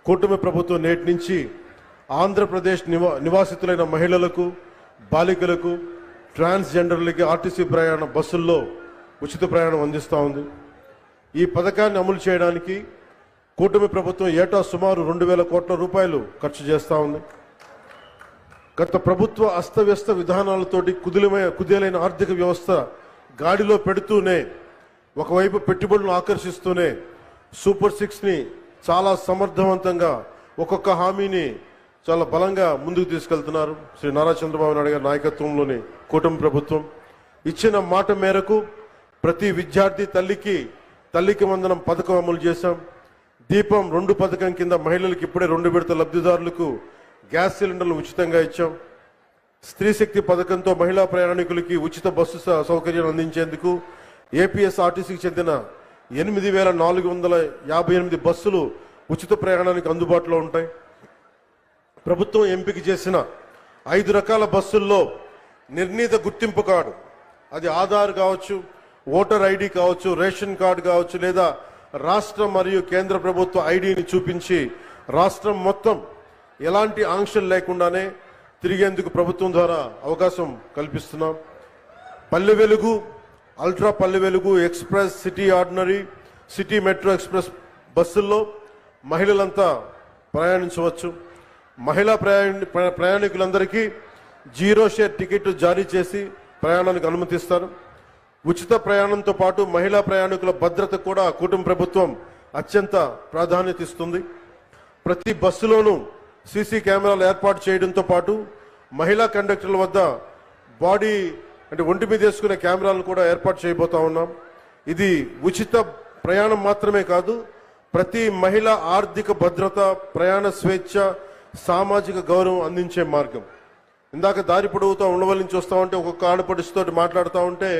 కూటమి ప్రభుత్వం నేటి నుంచి ఆంధ్రప్రదేశ్ నివాసితులైన మహిళలకు, బాలికలకు, ట్రాన్స్జెండర్లకి ఆర్టీసీ ప్రయాణ బస్సుల్లో ఉచిత ప్రయాణం అందిస్తూ ఉంది. ఈ పథకాన్ని అమలు చేయడానికి కూటమి ప్రభుత్వం ఏటా సుమారు 2,000 కోట్ల రూపాయలు ఖర్చు చేస్తూ ఉంది. గత ప్రభుత్వ అస్తవ్యస్త విధానాలతోటి కుదేలైన ఆర్థిక వ్యవస్థ గాడిలో పెడుతూనే, ఒకవైపు పెట్టుబడులను ఆకర్షిస్తూనే సూపర్ 6ని చాలా సమర్థవంతంగా ఒక్కొక్క హామీని చాలా బలంగా ముందుకు తీసుకెళ్తున్నారు. శ్రీ నారా చంద్రబాబు నాయుడు గారి నాయకత్వంలోని కూటమి ప్రభుత్వం ఇచ్చిన మాట మేరకు ప్రతి విద్యార్థి తల్లికి వందనం పథకం అమలు చేశాం. దీపం 2 పథకం కింద మహిళలకు ఇప్పుడే 2 విడత లబ్ధిదారులకు గ్యాస్ సిలిండర్లు ఉచితంగా ఇచ్చాం. స్త్రీ శక్తి పథకంతో మహిళా ప్రయాణికులకి ఉచిత బస్సు సౌకర్యాన్ని అందించేందుకు ఏపీఎస్ఆర్టీసీకి చెందిన 8,458 బస్సులు ఉచిత ప్రయాణానికి అందుబాటులో ఉంటాయి. ప్రభుత్వం ఎంపిక చేసిన 5 రకాల బస్సుల్లో నిర్ణీత గుర్తింపు కార్డు, అది ఆధార్ కావచ్చు, ఓటర్ ఐడి కావచ్చు, రేషన్ కార్డు కావచ్చు, లేదా రాష్ట్ర మరియు కేంద్ర ప్రభుత్వ ఐడిని చూపించి రాష్ట్రం మొత్తం ఎలాంటి ఆంక్షలు లేకుండానే తిరిగేందుకు ప్రభుత్వం ద్వారా అవకాశం కల్పిస్తున్నాం. Palle Velugu, ultra Palle Velugu, express, city ordinary, city metro express బస్సుల్లో మహిళలంతా ప్రయాణించవచ్చు. మహిళా ప్రయాణికులందరికీ 0 షేర్ టికెట్ జారీ చేసి ప్రయాణానికి అనుమతిస్తారు. ఉచిత ప్రయాణంతో పాటు మహిళా ప్రయాణికుల భద్రత కూడా కూటమి ప్రభుత్వం అత్యంత ప్రాధాన్యత ఇస్తుంది. ప్రతి బస్సులోనూ సీసీ కెమెరాలు ఏర్పాటు చేయడంతో పాటు మహిళా కండక్టర్ల వద్ద ఒంటి మీద వేసుకునే కెమెరాలను కూడా ఏర్పాటు చేయబోతా ఉన్నాం. ఇది ఉచిత ప్రయాణం మాత్రమే కాదు, ప్రతి మహిళ ఆర్థిక భద్రత, ప్రయాణ స్వేచ్ఛ, సామాజిక గౌరవం అందించే మార్గం. ఇందాక దారి పొడవుతో ఉండవల్లి నుంచి వస్తూ ఉంటే ఒక్కొక్క ఆడపడుచుతో మాట్లాడుతూ ఉంటే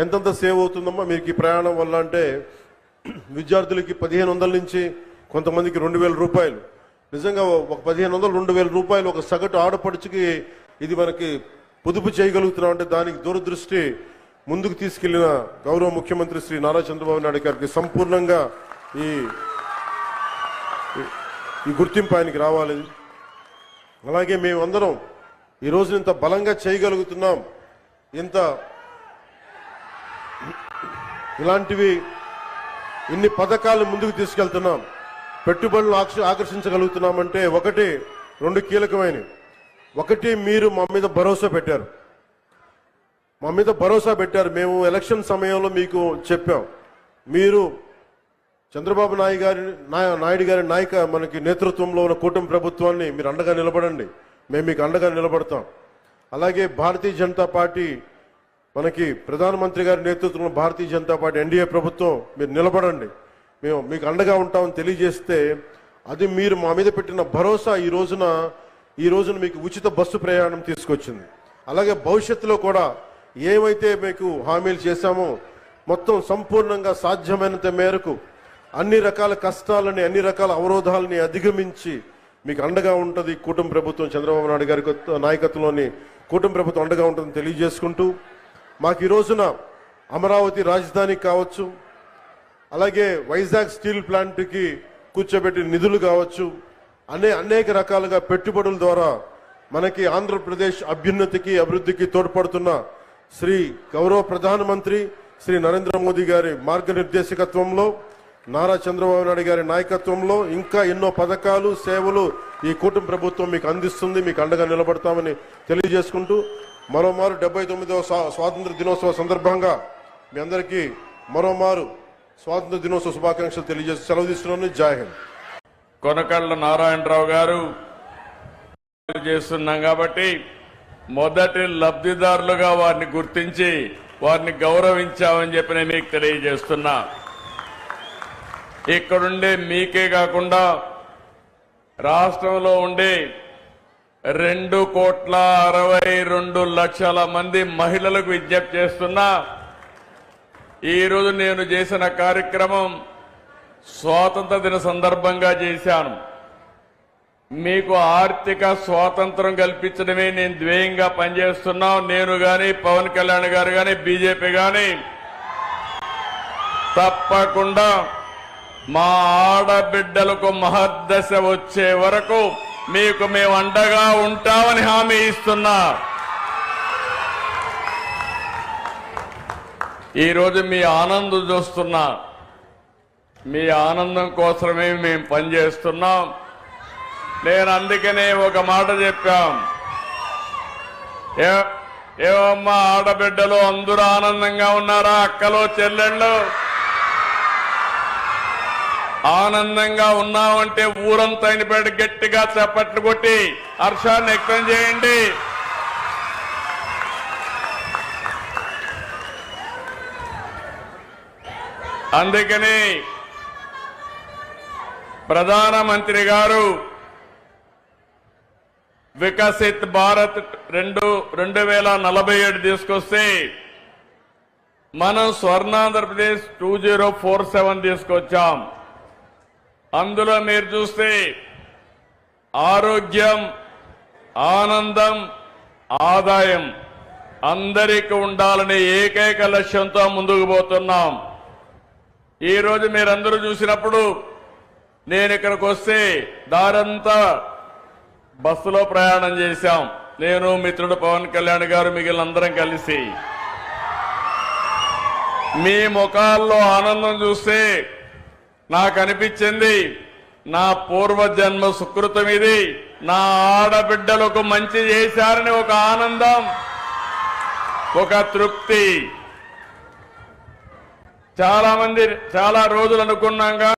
ఎంతంత సేవ్ అవుతుందమ్మా మీకు ఈ ప్రయాణం వల్ల అంటే, విద్యార్థులకి 1,500 నుంచి కొంతమందికి 2,000 రూపాయలు. నిజంగా ఒక 1,500, 2,000 రూపాయలు ఒక సగటు ఆడపడుచుకి ఇది మనకి పొదుపు చేయగలుగుతున్నాం అంటే దానికి దూరదృష్టి ముందుకు తీసుకెళ్లిన గౌరవ ముఖ్యమంత్రి శ్రీ నారా చంద్రబాబు నాయుడు గారికి సంపూర్ణంగా ఈ గుర్తింపు ఆయనకి రావాలి. అలాగే మేమందరం ఈ రోజు ఇంత బలంగా చేయగలుగుతున్నాం, ఇలాంటివి ఇన్ని పథకాలు ముందుకు తీసుకెళ్తున్నాం, పెట్టుబడులు ఆకర్షించగలుగుతున్నామంటే 2 కీలకమైనవి. ఒకటి, మీరు మా మీద భరోసా పెట్టారు. మేము ఎలక్షన్ సమయంలో మీకు చెప్పాం, మీరు చంద్రబాబు నాయుడు గారి మనకి నేతృత్వంలో ఉన్న కూటమి ప్రభుత్వాన్ని మీరు అండగా నిలబడండి, మేము మీకు అండగా నిలబడతాం. అలాగే భారతీయ జనతా పార్టీ, మనకి ప్రధానమంత్రి గారి నేతృత్వంలో భారతీయ జనతా పార్టీ ఎన్డీఏ ప్రభుత్వం, మీరు నిలబడండి, మేము మీకు అండగా ఉంటామని తెలియజేస్తే, అది మీరు మా మీద పెట్టిన భరోసా ఈ రోజున మీకు ఉచిత బస్సు ప్రయాణం తీసుకొచ్చింది. అలాగే భవిష్యత్తులో కూడా ఏమైతే మీకు హామీలు చేశామో మొత్తం సంపూర్ణంగా సాధ్యమైనంత మేరకు అన్ని రకాల కష్టాలని, అన్ని రకాల అవరోధాలని అధిగమించి మీకు అండగా ఉంటుంది కూటమి ప్రభుత్వం. చంద్రబాబు నాయుడు గారి నాయకత్వంలోని కూటమి ప్రభుత్వం అండగా ఉంటుందని తెలియజేసుకుంటూ, మాకు ఈ రోజున అమరావతి రాజధాని కావచ్చు, అలాగే వైజాగ్ స్టీల్ ప్లాంట్కి కూర్చోబెట్టిన నిధులు కావచ్చు, అనేక రకాలుగా పెట్టుబడుల ద్వారా మనకి ఆంధ్రప్రదేశ్ అభ్యున్నతికి, అభివృద్ధికి తోడ్పడుతున్న శ్రీ గౌరవ ప్రధానమంత్రి శ్రీ నరేంద్ర మోదీ గారి మార్గనిర్దేశకత్వంలో, నారా చంద్రబాబు నాయుడు గారి నాయకత్వంలో ఇంకా ఎన్నో పథకాలు, సేవలు ఈ కూటమి ప్రభుత్వం మీకు అందిస్తుంది. మీకు అండగా నిలబడతామని తెలియజేసుకుంటూ మరోమారు 79వ స్వాతంత్ర దినోత్సవ సందర్భంగా మీ అందరికీ మరోమారు స్వాతంత్ర దినోత్సవ శుభాకాంక్షలు తెలియజేసి సెలవు తీసుకున్నాను. జై హింద్. కొనకళ్ళ నారాయణరావు గారు చేస్తున్నాం కాబట్టి మొదటి లబ్ధిదారులుగా వారిని గుర్తించి వారిని గౌరవించామని చెప్పి నేను మీకు తెలియజేస్తున్నా. ఇక్కడుండే మీకే కాకుండా రాష్ట్రంలో ఉండే 2,62,00,000 మంది మహిళలకు విజ్ఞప్తి చేస్తున్నా. ఈరోజు నేను చేసిన కార్యక్రమం స్వాతంత్ర దిన సందర్భంగా చేశాను. మీకు ఆర్థిక స్వాతంత్రం కల్పించడమే నేను ధ్యేయంగా పనిచేస్తున్నా. నేను గాని, పవన్ కళ్యాణ్ గారు గాని, బీజేపీ గాని తప్పకుండా మా ఆడబిడ్డలకు మహర్దశ వచ్చే వరకు మీకు మేము అండగా ఉంటామని హామీ ఇస్తున్నా. ఈరోజు మీ ఆనందం చూస్తున్నా. మీ ఆనందం కోసమే మేము పనిచేస్తున్నాం. నేను అందుకనే ఒక మాట చెప్పాం. ఏమమ్మా ఆడబిడ్డలు అందరూ ఆనందంగా ఉన్నారా? అక్కలు, చెల్లెళ్ళు ఆనందంగా ఉన్నామంటే ఊరంతా అయినపేట గట్టిగా చప్పట్లు కొట్టి హర్షాన్ని వ్యక్తం చేయండి. అందుకని ప్రధానమంత్రి గారు వికసిత్ భారత్ 2047 తీసుకొస్తే మనం స్వర్ణాంధ్రప్రదేశ్ 2047 తీసుకొచ్చాం. అందులో మీరు చూస్తే ఆరోగ్యం, ఆనందం, ఆదాయం అందరికీ ఉండాలనే ఏకైక లక్ష్యంతో ముందుకు పోతున్నాం. ఈరోజు మీరందరూ చూసినప్పుడు నేను ఇక్కడికి వస్తే దారంతా బస్సులో ప్రయాణం చేశాం. నేను, మిత్రుడు పవన్ కళ్యాణ్ గారు, మిగిలిన అందరం కలిసి. మీ ముఖాల్లో ఆనందం చూస్తే నాకు అనిపించింది నా పూర్వజన్మ సుకృతం ఇది. నా ఆడబిడ్డలకు మంచి చేశారని ఒక ఆనందం, ఒక తృప్తి. చాలా మంది చాలా రోజులు అనుకున్నాం.